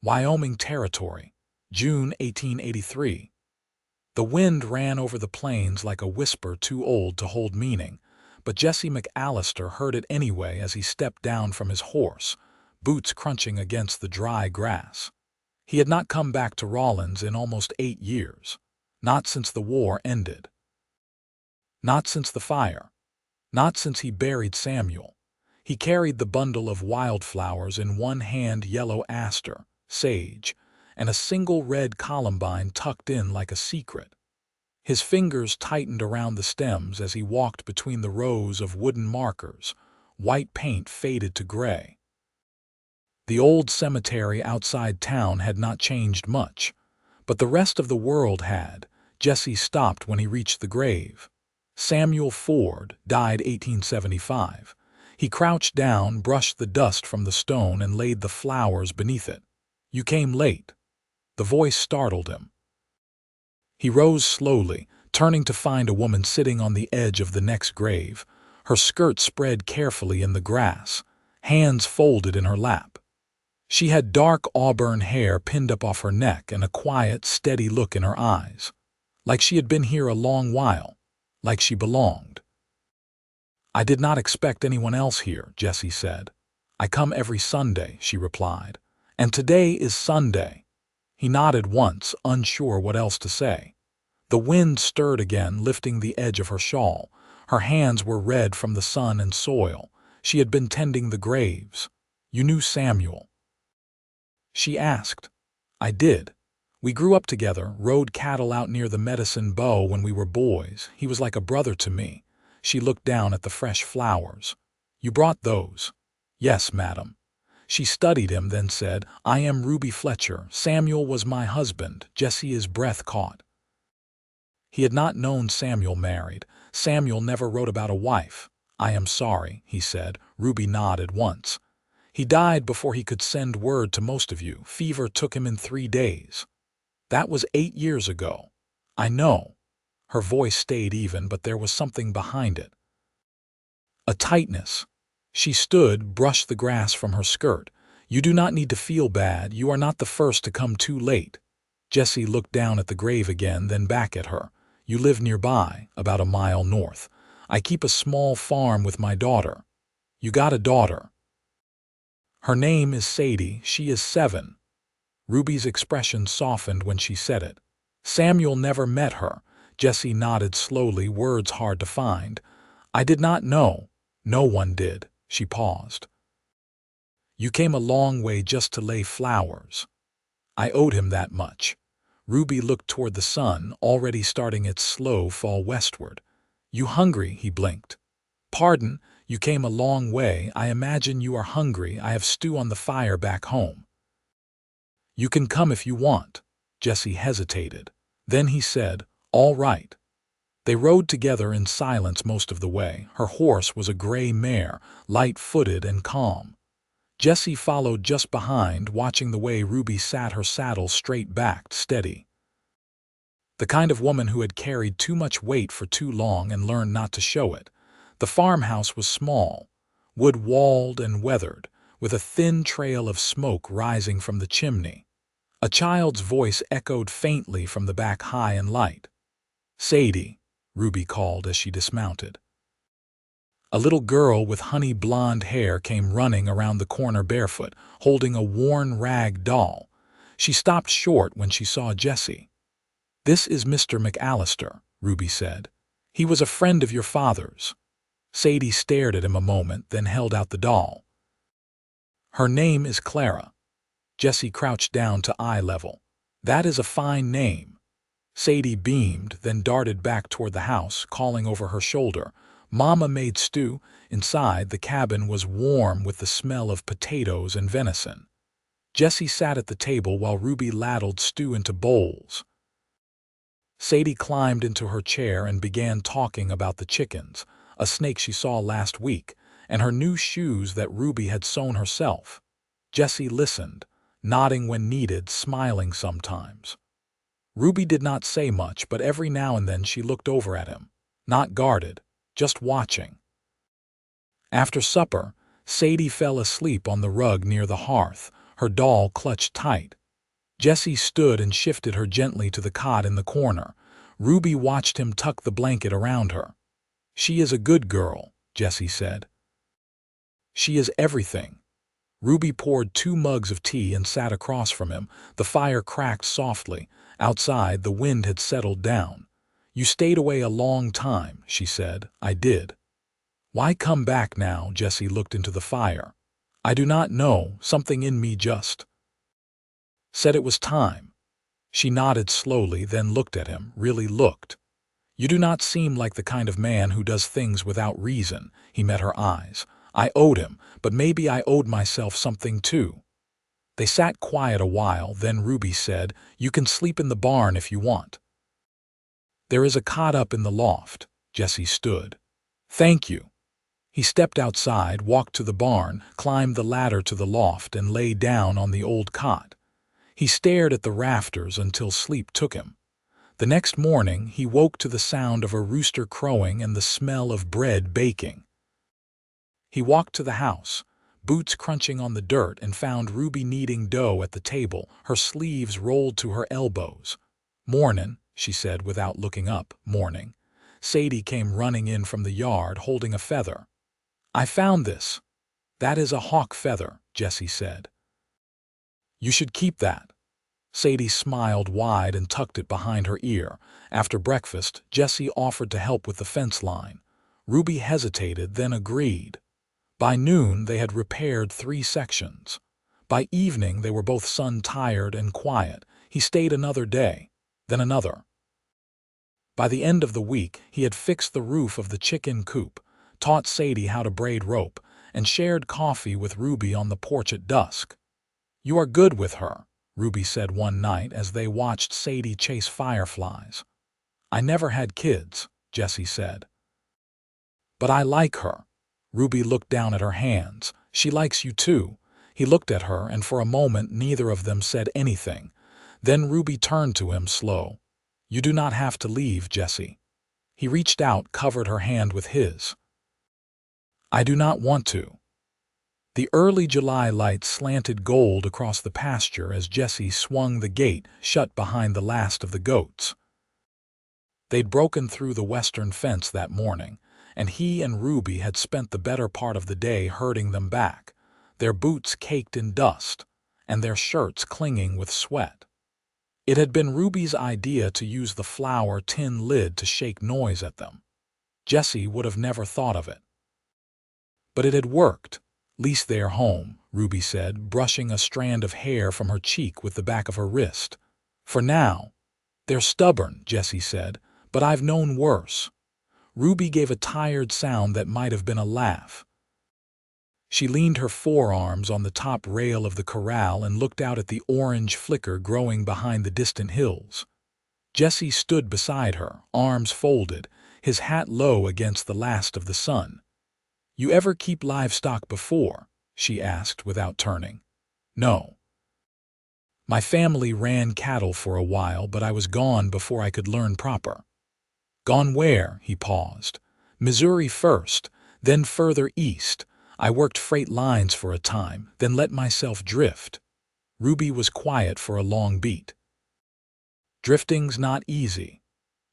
Wyoming Territory, June 1883. The wind ran over the plains like a whisper too old to hold meaning, but Jesse McAllister heard it anyway as he stepped down from his horse, boots crunching against the dry grass. He had not come back to Rawlins in almost 8 years, not since the war ended, not since the fire, not since he buried Samuel. He carried the bundle of wildflowers in one hand, yellow aster, sage, and a single red columbine tucked in like a secret. His fingers tightened around the stems as he walked between the rows of wooden markers, white paint faded to gray. The old cemetery outside town had not changed much, but the rest of the world had. Jesse stopped when he reached the grave. Samuel Ford died 1875. He crouched down, brushed the dust from the stone, and laid the flowers beneath it. "You came late." The voice startled him. He rose slowly, turning to find a woman sitting on the edge of the next grave, her skirt spread carefully in the grass, hands folded in her lap. She had dark auburn hair pinned up off her neck and a quiet, steady look in her eyes, like she had been here a long while, like she belonged. "I did not expect anyone else here," Jesse said. "I come every Sunday," she replied. "And today is Sunday." He nodded once, unsure what else to say. The wind stirred again, lifting the edge of her shawl. Her hands were red from the sun and soil. She had been tending the graves. "You knew Samuel?" she asked. "I did. We grew up together, rode cattle out near the Medicine Bow when we were boys. He was like a brother to me." She looked down at the fresh flowers. "You brought those?" "Yes, madam." She studied him, then said, "I am Ruby Fletcher. Samuel was my husband." Jesse's breath caught. He had not known Samuel married. Samuel never wrote about a wife. "I am sorry," he said. Ruby nodded once. "He died before he could send word to most of you. Fever took him in 3 days. That was 8 years ago." "I know." Her voice stayed even, but there was something behind it. A tightness. She stood, brushed the grass from her skirt. "You do not need to feel bad. You are not the first to come too late." Jesse looked down at the grave again, then back at her. "You live nearby, about a mile north. I keep a small farm with my daughter." "You got a daughter?" "Her name is Sadie. She is 7. Ruby's expression softened when she said it. "Samuel never met her." Jesse nodded slowly, words hard to find. "I did not know." "No one did." She paused. "You came a long way just to lay flowers." "I owed him that much." Ruby looked toward the sun, already starting its slow fall westward. "You hungry?" He blinked. "Pardon, you came a long way. I imagine you are hungry. I have stew on the fire back home." "You can come if you want." Jesse hesitated. Then he said, "All right." They rode together in silence most of the way. Her horse was a gray mare, light-footed and calm. Jesse followed just behind, watching the way Ruby sat, her saddle straight-backed, steady. The kind of woman who had carried too much weight for too long and learned not to show it. The farmhouse was small, wood-walled and weathered, with a thin trail of smoke rising from the chimney. A child's voice echoed faintly from the back, high and light. "Sadie," Ruby called as she dismounted. A little girl with honey blonde hair came running around the corner barefoot, holding a worn rag doll. She stopped short when she saw Jesse. "This is Mr. McAllister," Ruby said. "He was a friend of your father's." Sadie stared at him a moment, then held out the doll. "Her name is Clara." Jesse crouched down to eye level. "That is a fine name." Sadie beamed, then darted back toward the house, calling over her shoulder, "Mama made stew." Inside, the cabin was warm with the smell of potatoes and venison. Jesse sat at the table while Ruby ladled stew into bowls. Sadie climbed into her chair and began talking about the chickens, a snake she saw last week, and her new shoes that Ruby had sewn herself. Jesse listened, nodding when needed, smiling sometimes. Ruby did not say much, but every now and then she looked over at him, not guarded, just watching. After supper, Sadie fell asleep on the rug near the hearth, her doll clutched tight. Jessie stood and shifted her gently to the cot in the corner. Ruby watched him tuck the blanket around her. "She is a good girl," Jessie said. "She is everything." Ruby poured 2 mugs of tea and sat across from him. The fire cracked softly. Outside, the wind had settled down. "You stayed away a long time," she said. "I did." "Why come back now?" Jessie looked into the fire. "I do not know. Something in me just said it was time." She nodded slowly, then looked at him, really looked. "You do not seem like the kind of man who does things without reason." He met her eyes. "I owed him, but maybe I owed myself something too." They sat quiet a while, then Ruby said, "You can sleep in the barn if you want. There is a cot up in the loft." Jessie stood. "Thank you." He stepped outside, walked to the barn, climbed the ladder to the loft, and lay down on the old cot. He stared at the rafters until sleep took him. The next morning, he woke to the sound of a rooster crowing and the smell of bread baking. He walked to the house, boots crunching on the dirt, and found Ruby kneading dough at the table, her sleeves rolled to her elbows. "Mornin'," she said without looking up. "Morning." Sadie came running in from the yard, holding a feather. "I found this." "That is a hawk feather," Jessie said. "You should keep that." Sadie smiled wide and tucked it behind her ear. After breakfast, Jessie offered to help with the fence line. Ruby hesitated, then agreed. By noon, they had repaired 3 sections. By evening, they were both sun-tired and quiet. He stayed another day, then another. By the end of the week, he had fixed the roof of the chicken coop, taught Sadie how to braid rope, and shared coffee with Ruby on the porch at dusk. "You are good with her," Ruby said one night as they watched Sadie chase fireflies. "I never had kids," Jessie said. "But I like her." Ruby looked down at her hands. "She likes you too." He looked at her, and for a moment neither of them said anything. Then Ruby turned to him, slow. "You do not have to leave, Jessie." He reached out, covered her hand with his. "I do not want to." The early July light slanted gold across the pasture as Jessie swung the gate shut behind the last of the goats. They'd broken through the western fence that morning, and he and Ruby had spent the better part of the day herding them back, their boots caked in dust, and their shirts clinging with sweat. It had been Ruby's idea to use the flour tin lid to shake noise at them. Jessie would have never thought of it. But it had worked. "Least they're home," Ruby said, brushing a strand of hair from her cheek with the back of her wrist. "For now." "They're stubborn," Jessie said, "but I've known worse." Ruby gave a tired sound that might have been a laugh. She leaned her forearms on the top rail of the corral and looked out at the orange flicker growing behind the distant hills. Jessie stood beside her, arms folded, his hat low against the last of the sun. "You ever keep livestock before?" she asked without turning. "No. My family ran cattle for a while, but I was gone before I could learn proper." "Gone where?" He paused. "Missouri first, then further east. I worked freight lines for a time, then let myself drift." Ruby was quiet for a long beat. "Drifting's not easy."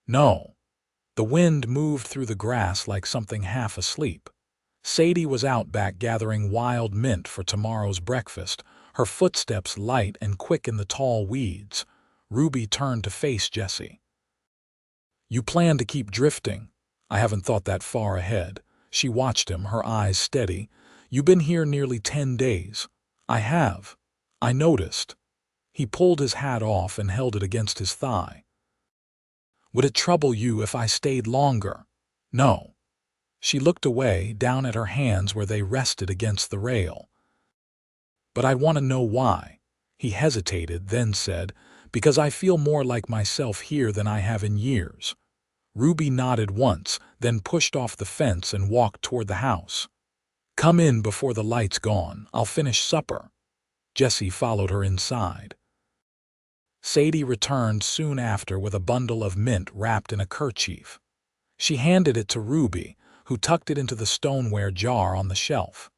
"No." The wind moved through the grass like something half asleep. Sadie was out back gathering wild mint for tomorrow's breakfast, her footsteps light and quick in the tall weeds. Ruby turned to face Jessie. "You plan to keep drifting?" "I haven't thought that far ahead." She watched him, her eyes steady. "You've been here nearly 10 days. "I have. I noticed." He pulled his hat off and held it against his thigh. "Would it trouble you if I stayed longer?" "No." She looked away, down at her hands where they rested against the rail. "But I want to know why." He hesitated, then said, "Because I feel more like myself here than I have in years." Ruby nodded once, then pushed off the fence and walked toward the house. "Come in before the light's gone. I'll finish supper." Jessie followed her inside. Sadie returned soon after with a bundle of mint wrapped in a kerchief. She handed it to Ruby, who tucked it into the stoneware jar on the shelf.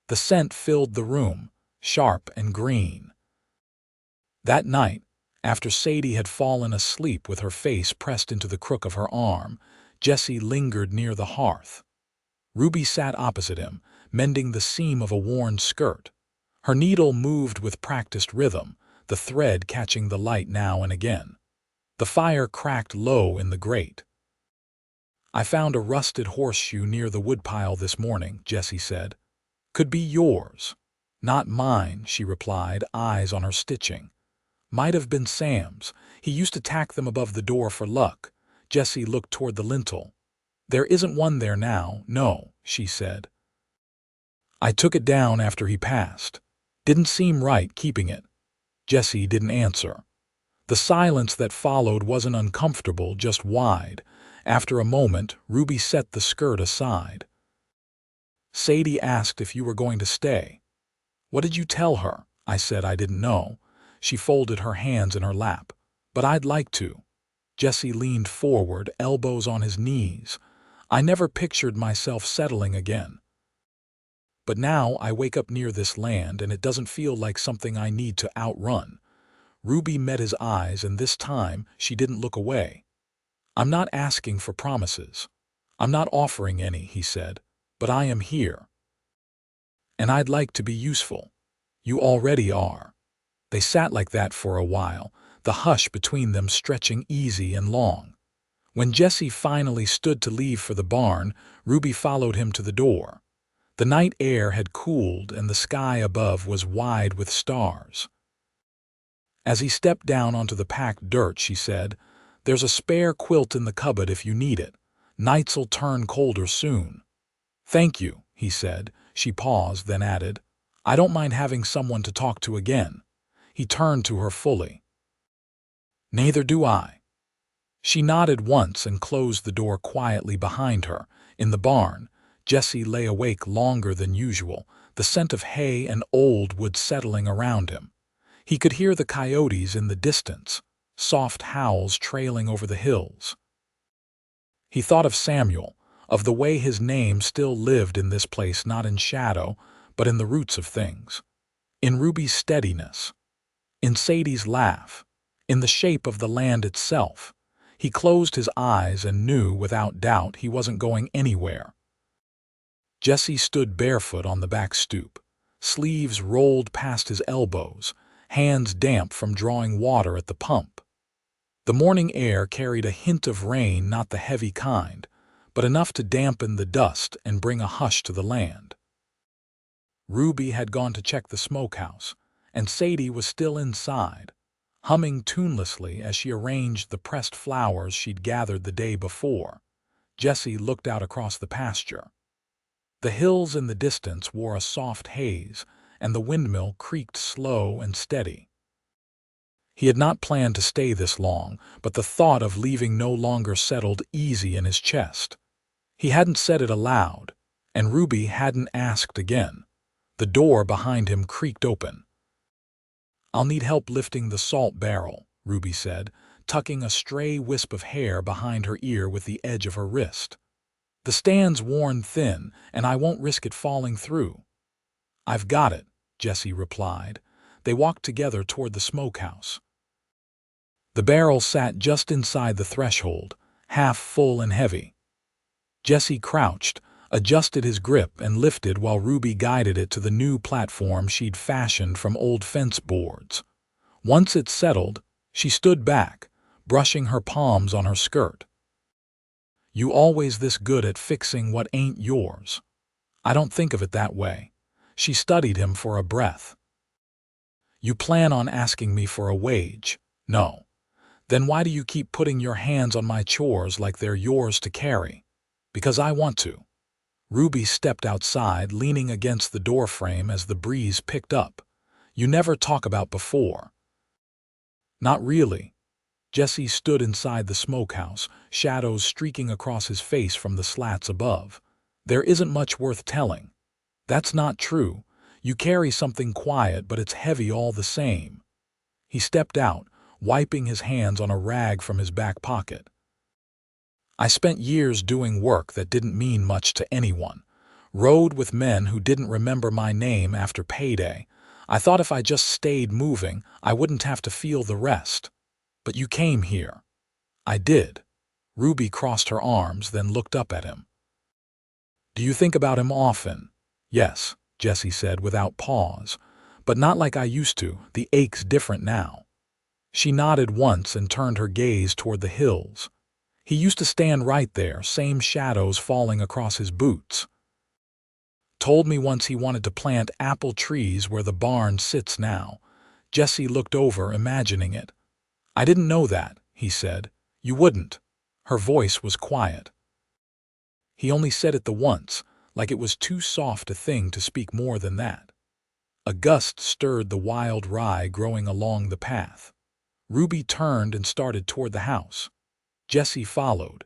The scent filled the room. sharp and green. That night, after Sadie had fallen asleep with her face pressed into the crook of her arm, Jesse lingered near the hearth. Ruby sat opposite him, mending the seam of a worn skirt. Her needle moved with practiced rhythm, the thread catching the light now and again. The fire cracked low in the grate. "I found a rusted horseshoe near the woodpile this morning," Jesse said. "Could be yours." "Not mine," she replied, eyes on her stitching. "Might have been Sam's. He used to tack them above the door for luck." Jesse looked toward the lintel. "There isn't one there now, no," she said. "I took it down after he passed. Didn't seem right keeping it." Jesse didn't answer. The silence that followed wasn't uncomfortable, just wide. After a moment, Ruby set the skirt aside. "Sadie asked if you were going to stay." "What did you tell her?" I said I didn't know. She folded her hands in her lap. "But I'd like to." Jesse leaned forward, elbows on his knees. "I never pictured myself settling again. But now I wake up near this land and it doesn't feel like something I need to outrun." Ruby met his eyes, and this time she didn't look away. "I'm not asking for promises. I'm not offering any," he said, "but I am here. And I'd like to be useful." "You already are." They sat like that for a while, the hush between them stretching easy and long. When Jesse finally stood to leave for the barn, Ruby followed him to the door. The night air had cooled and the sky above was wide with stars. As he stepped down onto the packed dirt, she said, "There's a spare quilt in the cupboard if you need it. Nights'll turn colder soon." "Thank you," he said. She paused, then added, "I don't mind having someone to talk to again." He turned to her fully. "Neither do I." She nodded once and closed the door quietly behind her. In the barn, Jesse lay awake longer than usual, the scent of hay and old wood settling around him. He could hear the coyotes in the distance, soft howls trailing over the hills. He thought of Samuel, of the way his name still lived in this place, not in shadow, but in the roots of things. In Ruby's steadiness, in Sadie's laugh, in the shape of the land itself. He closed his eyes and knew without doubt he wasn't going anywhere. Jesse stood barefoot on the back stoop, sleeves rolled past his elbows, hands damp from drawing water at the pump. The morning air carried a hint of rain, not the heavy kind, but enough to dampen the dust and bring a hush to the land. Ruby had gone to check the smokehouse, and Sadie was still inside, humming tunelessly as she arranged the pressed flowers she'd gathered the day before. Jesse looked out across the pasture. The hills in the distance wore a soft haze, and the windmill creaked slow and steady. He had not planned to stay this long, but the thought of leaving no longer settled easy in his chest. He hadn't said it aloud, and Ruby hadn't asked again. The door behind him creaked open. "I'll need help lifting the salt barrel," Ruby said, tucking a stray wisp of hair behind her ear with the edge of her wrist. "The stand's worn thin, and I won't risk it falling through." "I've got it," Jesse replied. They walked together toward the smokehouse. The barrel sat just inside the threshold, half full and heavy. Jesse crouched, adjusted his grip, and lifted while Ruby guided it to the new platform she'd fashioned from old fence boards. Once it settled, she stood back, brushing her palms on her skirt. "You always this good at fixing what ain't yours?" "I don't think of it that way." She studied him for a breath. "You plan on asking me for a wage?" "No." "Then why do you keep putting your hands on my chores like they're yours to carry?" "Because I want to." Ruby stepped outside, leaning against the doorframe as the breeze picked up. "You never talk about before." "Not really." Jesse stood inside the smokehouse, shadows streaking across his face from the slats above. "There isn't much worth telling." "That's not true. You carry something quiet, but it's heavy all the same." He stepped out, wiping his hands on a rag from his back pocket. "I spent years doing work that didn't mean much to anyone. Rode with men who didn't remember my name after payday. I thought if I just stayed moving, I wouldn't have to feel the rest. But you came here." "I did." Ruby crossed her arms, then looked up at him. "Do you think about him often?" "Yes," Jessie said without pause. "But not like I used to. The ache's different now." She nodded once and turned her gaze toward the hills. "He used to stand right there, same shadows falling across his boots. Told me once he wanted to plant apple trees where the barn sits now." Jessie looked over, imagining it. "I didn't know that," he said. "You wouldn't." Her voice was quiet. He only said it the once, like it was too soft a thing to speak more than that. A gust stirred the wild rye growing along the path. Ruby turned and started toward the house. Jessie followed.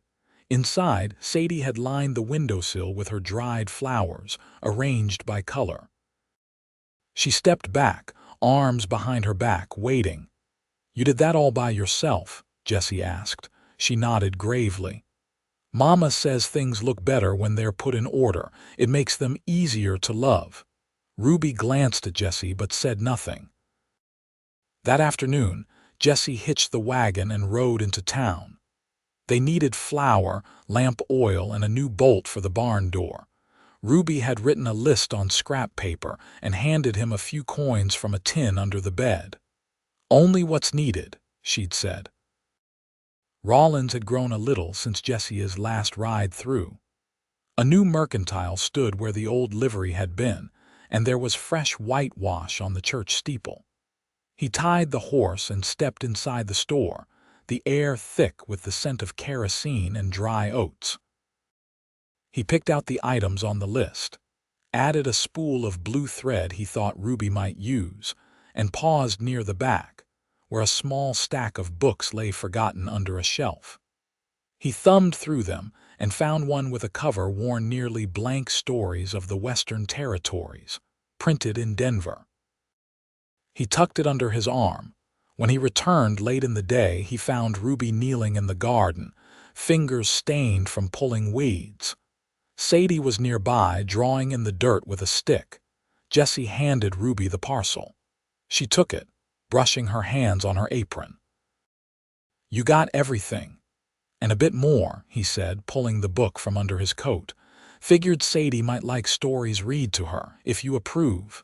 Inside, Sadie had lined the windowsill with her dried flowers, arranged by color. She stepped back, arms behind her back, waiting. "You did that all by yourself?" Jessie asked. She nodded gravely. "Mama says things look better when they're put in order. It makes them easier to love." Ruby glanced at Jessie but said nothing. That afternoon, Jessie hitched the wagon and rode into town. They needed flour, lamp oil, and a new bolt for the barn door. Ruby had written a list on scrap paper and handed him a few coins from a tin under the bed. "Only what's needed," she'd said. Rollins had grown a little since Jessie's last ride through. A new mercantile stood where the old livery had been, and there was fresh whitewash on the church steeple. He tied the horse and stepped inside the store, the air thick with the scent of kerosene and dry oats. He picked out the items on the list, added a spool of blue thread he thought Ruby might use, and paused near the back, where a small stack of books lay forgotten under a shelf. He thumbed through them and found one with a cover worn nearly blank, stories of the Western Territories, printed in Denver. He tucked it under his arm. When he returned late in the day, he found Ruby kneeling in the garden, fingers stained from pulling weeds. Sadie was nearby, drawing in the dirt with a stick. Jessie handed Ruby the parcel. She took it, brushing her hands on her apron. "You got everything. And a bit more," he said, pulling the book from under his coat. "Figured Sadie might like stories read to her, if you approve."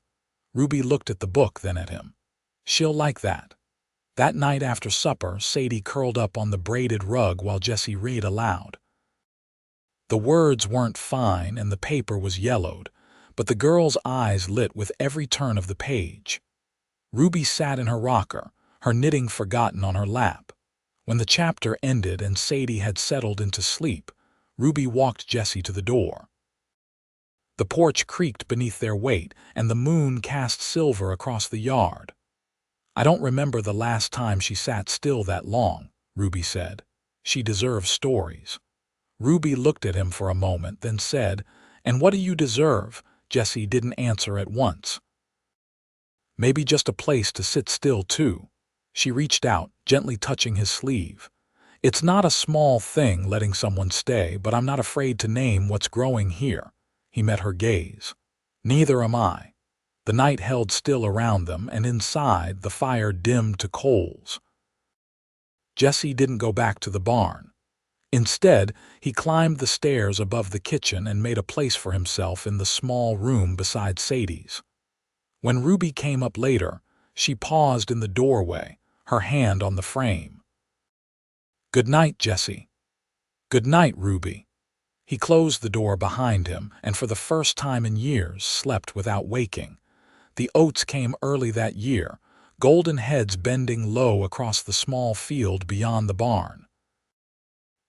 Ruby looked at the book, then at him. "She'll like that." That night after supper, Sadie curled up on the braided rug while Jessie read aloud. The words weren't fine and the paper was yellowed, but the girl's eyes lit with every turn of the page. Ruby sat in her rocker, her knitting forgotten on her lap. When the chapter ended and Sadie had settled into sleep, Ruby walked Jessie to the door. The porch creaked beneath their weight, and the moon cast silver across the yard. "I don't remember the last time she sat still that long," Ruby said. "She deserves stories." Ruby looked at him for a moment, then said, "And what do you deserve?" Jessie didn't answer at once. "Maybe just a place to sit still, too." She reached out, gently touching his sleeve. "It's not a small thing letting someone stay, but I'm not afraid to name what's growing here." He met her gaze. "Neither am I." The night held still around them, and inside, the fire dimmed to coals. Jessie didn't go back to the barn. Instead, he climbed the stairs above the kitchen and made a place for himself in the small room beside Sadie's. When Ruby came up later, she paused in the doorway, her hand on the frame. "Good night, Jessie." "Good night, Ruby." He closed the door behind him and for the first time in years slept without waking. The oats came early that year, golden heads bending low across the small field beyond the barn.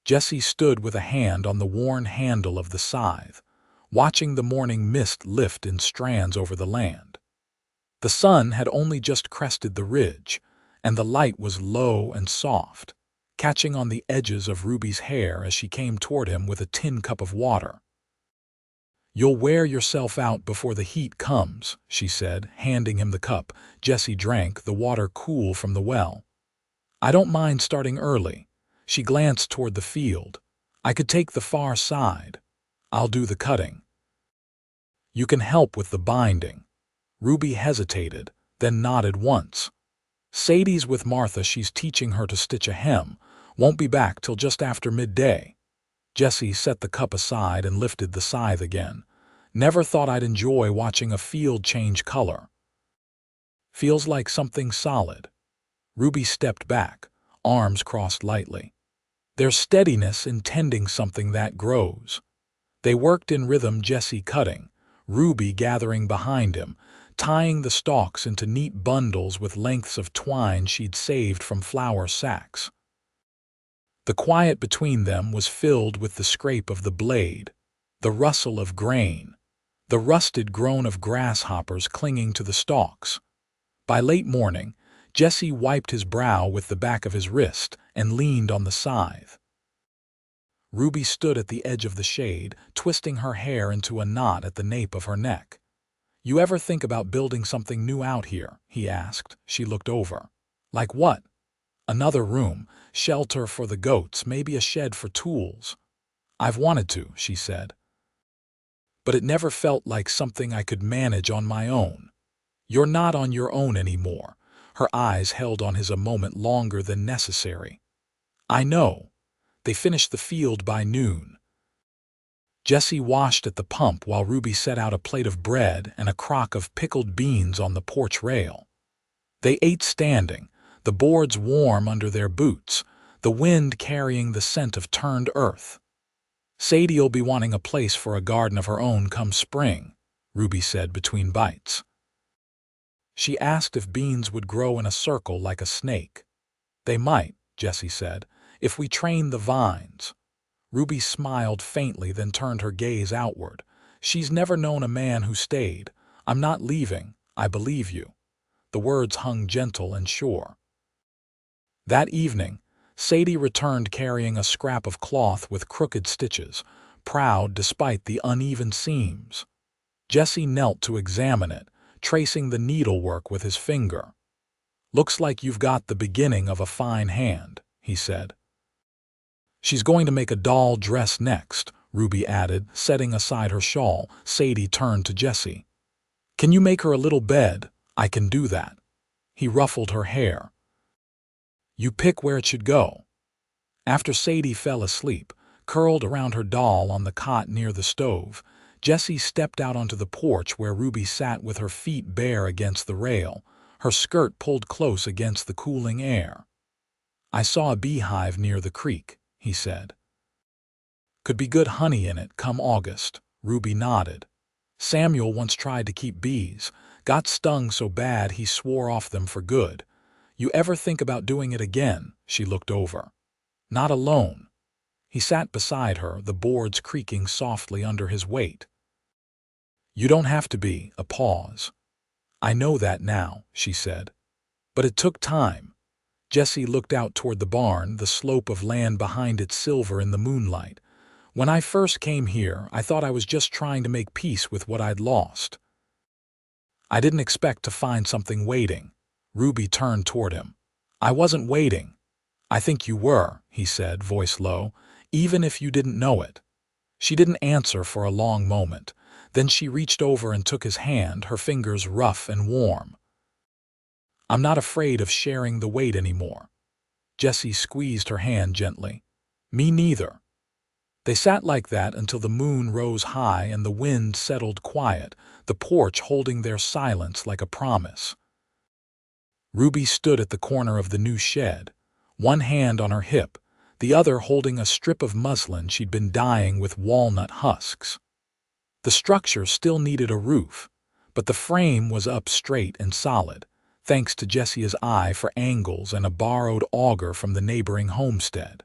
Jessie stood with a hand on the worn handle of the scythe, watching the morning mist lift in strands over the land. The sun had only just crested the ridge, and the light was low and soft, catching on the edges of Ruby's hair as she came toward him with a tin cup of water. "You'll wear yourself out before the heat comes," she said, handing him the cup. Jessie drank, the water cool from the well. "I don't mind starting early." She glanced toward the field. "I could take the far side. I'll do the cutting." "You can help with the binding." Ruby hesitated, then nodded once. "Sadie's with Martha. She's teaching her to stitch a hem. Won't be back till just after midday." Jessie set the cup aside and lifted the scythe again. "Never thought I'd enjoy watching a field change color. Feels like something solid." Ruby stepped back, arms crossed lightly. There's steadiness in tending something that grows. They worked in rhythm, Jessie cutting, Ruby gathering behind him, tying the stalks into neat bundles with lengths of twine she'd saved from flour sacks. The quiet between them was filled with the scrape of the blade, the rustle of grain, the rusted groan of grasshoppers clinging to the stalks. By late morning, Jessie wiped his brow with the back of his wrist and leaned on the scythe. Ruby stood at the edge of the shade, twisting her hair into a knot at the nape of her neck. "You ever think about building something new out here?" he asked. She looked over. "Like what?" "Another room, shelter for the goats, maybe a shed for tools." "I've wanted to," she said. "But it never felt like something I could manage on my own." "You're not on your own anymore." Her eyes held on his a moment longer than necessary. "I know." They finished the field by noon. Jessie washed at the pump while Ruby set out a plate of bread and a crock of pickled beans on the porch rail. They ate standing, the boards warm under their boots, the wind carrying the scent of turned earth. "Sadie'll be wanting a place for a garden of her own come spring," Ruby said between bites. She asked if beans would grow in a circle like a snake. "They might," Jessie said, "if we train the vines." Ruby smiled faintly, then turned her gaze outward. "She's never known a man who stayed. I'm not leaving, I believe you." The words hung gentle and sure. That evening, Sadie returned carrying a scrap of cloth with crooked stitches, proud despite the uneven seams. Jessie knelt to examine it, tracing the needlework with his finger. "Looks like you've got the beginning of a fine hand," he said. "She's going to make a doll dress next," Ruby added, setting aside her shawl. Sadie turned to Jessie. "Can you make her a little bed?" "I can do that." He ruffled her hair. "You pick where it should go." After Sadie fell asleep, curled around her doll on the cot near the stove, Jessie stepped out onto the porch where Ruby sat with her feet bare against the rail, her skirt pulled close against the cooling air. "I saw a beehive near the creek," he said. "Could be good honey in it come August." Ruby nodded. "Samuel once tried to keep bees, got stung so bad he swore off them for good. You ever think about doing it again?" She looked over. "Not alone." He sat beside her, the boards creaking softly under his weight. "You don't have to be." A pause. "I know that now," she said. "But it took time." Jessie looked out toward the barn, the slope of land behind it silver in the moonlight. "When I first came here, I thought I was just trying to make peace with what I'd lost. I didn't expect to find something waiting." Ruby turned toward him. "I wasn't waiting." "I think you were," he said, voice low, "even if you didn't know it." She didn't answer for a long moment. Then she reached over and took his hand, her fingers rough and warm. "I'm not afraid of sharing the weight anymore." Jessie squeezed her hand gently. "Me neither." They sat like that until the moon rose high and the wind settled quiet, the porch holding their silence like a promise. Ruby stood at the corner of the new shed, one hand on her hip, the other holding a strip of muslin she'd been dyeing with walnut husks. The structure still needed a roof, but the frame was up straight and solid, thanks to Jessica's eye for angles and a borrowed auger from the neighboring homestead.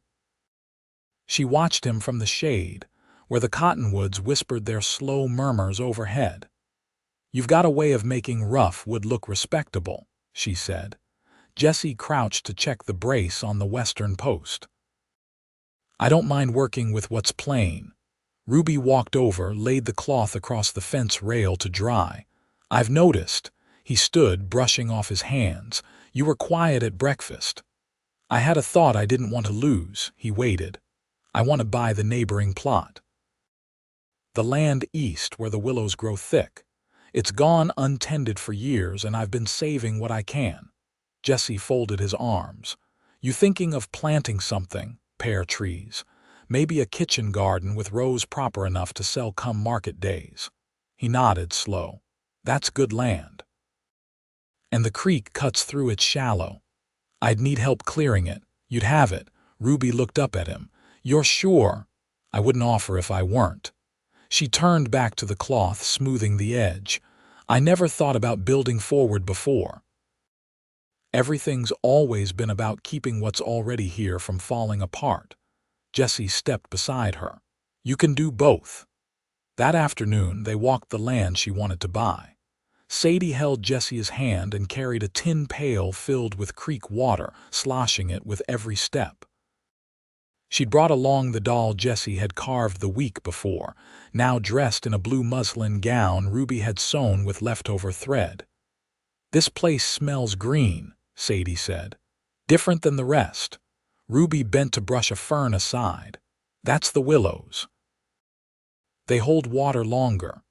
She watched him from the shade, where the cottonwoods whispered their slow murmurs overhead. "You've got a way of making rough wood look respectable," she said. Jessie crouched to check the brace on the western post. "I don't mind working with what's plain." Ruby walked over, laid the cloth across the fence rail to dry. "I've noticed." He stood, brushing off his hands. "You were quiet at breakfast." "I had a thought I didn't want to lose." He waited. "I want to buy the neighboring plot. The land east where the willows grow thick. It's gone untended for years, and I've been saving what I can." Jesse folded his arms. "You thinking of planting something? Pear trees. Maybe a kitchen garden with rows proper enough to sell come market days." He nodded slow. "That's good land. And the creek cuts through it shallow. I'd need help clearing it. You'd have it." Ruby looked up at him. "You're sure?" "I wouldn't offer if I weren't." She turned back to the cloth, smoothing the edge. "I never thought about building forward before. Everything's always been about keeping what's already here from falling apart." Jesse stepped beside her. "You can do both." That afternoon, they walked the land she wanted to buy. Sadie held Jesse's hand and carried a tin pail filled with creek water, sloshing it with every step. She'd brought along the doll Jesse had carved the week before, now dressed in a blue muslin gown Ruby had sewn with leftover thread. "This place smells green," Sadie said. "Different than the rest." Ruby bent to brush a fern aside. "That's the willows. They hold water longer."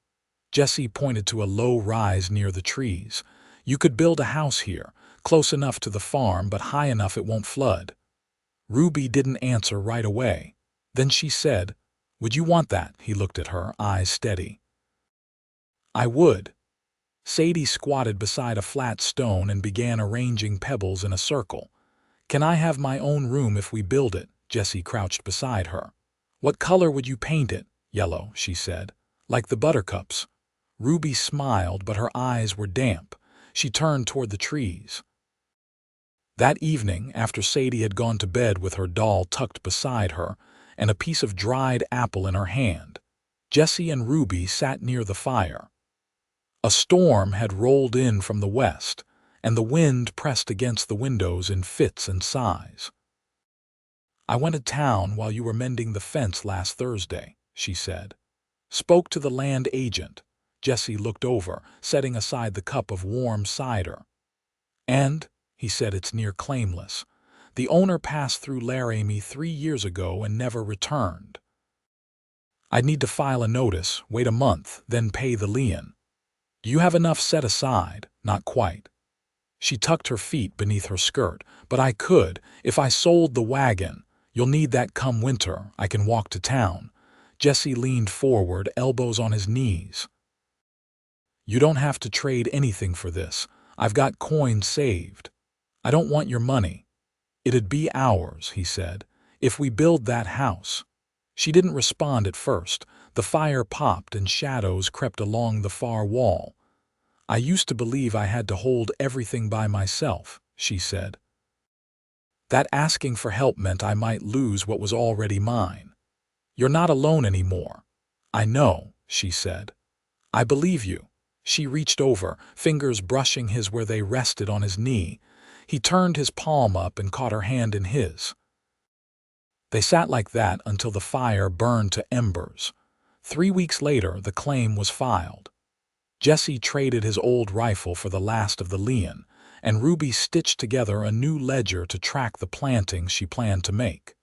Jesse pointed to a low rise near the trees. "You could build a house here, close enough to the farm but high enough it won't flood." Ruby didn't answer right away. Then she said, "Would you want that?" He looked at her, eyes steady. "I would." Sadie squatted beside a flat stone and began arranging pebbles in a circle. "Can I have my own room if we build it?" Jesse crouched beside her. "What color would you paint it?" "Yellow," she said. "Like the buttercups." Ruby smiled, but her eyes were damp. She turned toward the trees. That evening, after Sadie had gone to bed with her doll tucked beside her and a piece of dried apple in her hand, Jesse and Ruby sat near the fire. A storm had rolled in from the west, and the wind pressed against the windows in fits and sighs. "I went to town while you were mending the fence last Thursday," she said. "Spoke to the land agent." Jesse looked over, setting aside the cup of warm cider. "And," he said, "it's near claimless. The owner passed through Laramie 3 years ago and never returned. I'd need to file a notice, wait a month, then pay the lien. Do you have enough set aside?" "Not quite." She tucked her feet beneath her skirt. "But I could, if I sold the wagon. You'll need that come winter. I can walk to town." Jesse leaned forward, elbows on his knees. "You don't have to trade anything for this. I've got coins saved. I don't want your money." "It'd be ours," he said, "if we build that house." She didn't respond at first. The fire popped and shadows crept along the far wall. "I used to believe I had to hold everything by myself," she said. "That asking for help meant I might lose what was already mine. You're not alone anymore." "I know," she said. "I believe you." She reached over, fingers brushing his where they rested on his knee. He turned his palm up and caught her hand in his. They sat like that until the fire burned to embers. 3 weeks later, the claim was filed. Jesse traded his old rifle for the last of the lien, and Ruby stitched together a new ledger to track the plantings she planned to make.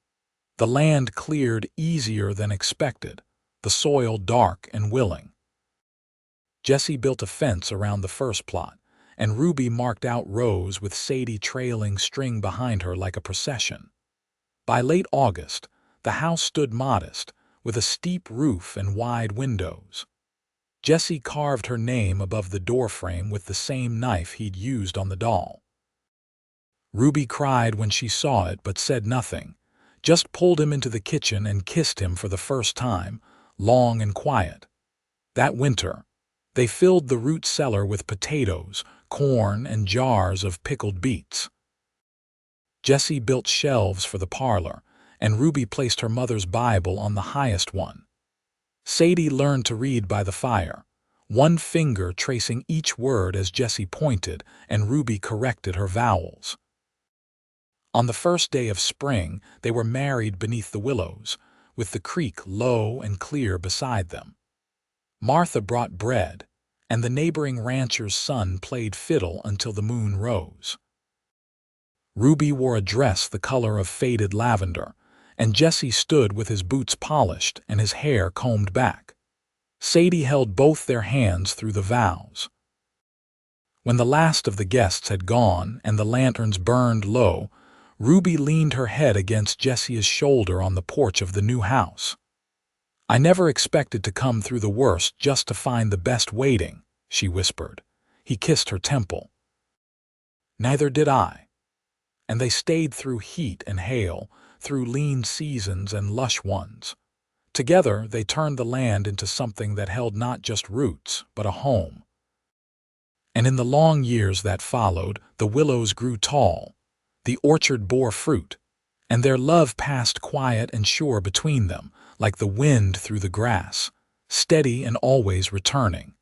The land cleared easier than expected, the soil dark and willing. Jesse built a fence around the first plot, and Ruby marked out rows with Sadie trailing string behind her like a procession. By late August, the house stood modest, with a steep roof and wide windows. Jesse carved her name above the doorframe with the same knife he'd used on the doll. Ruby cried when she saw it but said nothing, just pulled him into the kitchen and kissed him for the first time, long and quiet. That winter, they filled the root cellar with potatoes, corn, and jars of pickled beets. Jesse built shelves for the parlor, and Ruby placed her mother's Bible on the highest one. Sadie learned to read by the fire, one finger tracing each word as Jesse pointed, and Ruby corrected her vowels. On the first day of spring, they were married beneath the willows, with the creek low and clear beside them. Martha brought bread, and the neighboring rancher's son played fiddle until the moon rose. Ruby wore a dress the color of faded lavender, and Jesse stood with his boots polished and his hair combed back. Sadie held both their hands through the vows. When the last of the guests had gone and the lanterns burned low, Ruby leaned her head against Jessia's shoulder on the porch of the new house. "I never expected to come through the worst just to find the best waiting," she whispered. He kissed her temple. "Neither did I." And they stayed through heat and hail, through lean seasons and lush ones. Together, they turned the land into something that held not just roots, but a home. And in the long years that followed, the willows grew tall, the orchard bore fruit, and their love passed quiet and sure between them, like the wind through the grass, steady and always returning.